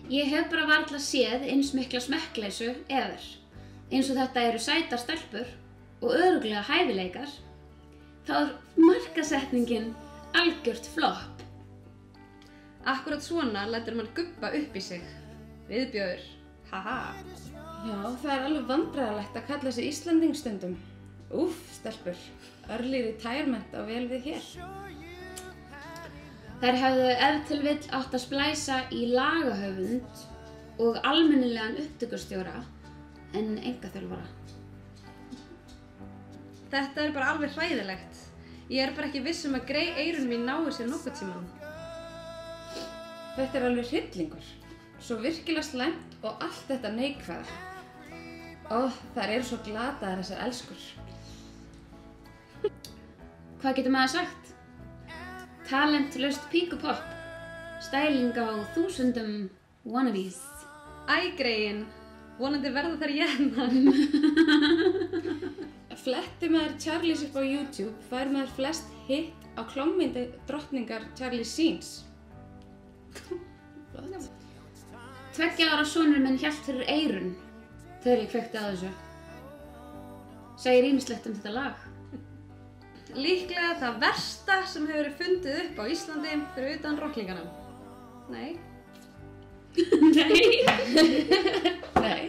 Ég hef bara varla séð eins mikla smekkleysu ever. Eins og þetta eru sætar stelpur og örugglega hæfileikar. Þá markasetningin algjört flopp. Akkurat svona lætur mann gubba upp í sig. Viðbjóður. Haha. Já, það alveg vandræðalegt að kalla sig Íslending stundum. Úff, stelpur. Early retirement á vel við hér. Þær hefðu ef til vill átt að splæsa í lagahöfund og almennilegan upptökustjóra en engaþjálfara. Þetta bara alveg hræðilegt. Ég bara ekki viss að grey eyrun mín nái sér nokkuð tímann. Þetta alveg hryllingur. Svo virkilega slæmt og allt þetta neikvæða. Þær eru svo glataðar þessar elskur. Hvað getur maður sagt? Talentlaust píkupopp. Stæling á þúsundum wannabes. Æ, greyin. Vonandi verða þær hérna. Fletti maður Charlies upp á YouTube fær maður flest hit á klámmyndi drottningar Charlie Sheens. 2 ára sonur minn hélt fyrir eyrun þegar ég kveikti á þessu. Segir ýmislegt þetta lag. Líklega það versta sem hefur verið fundið upp á Íslandi fyrir utan rocklingana. Nei. Nei. Nei.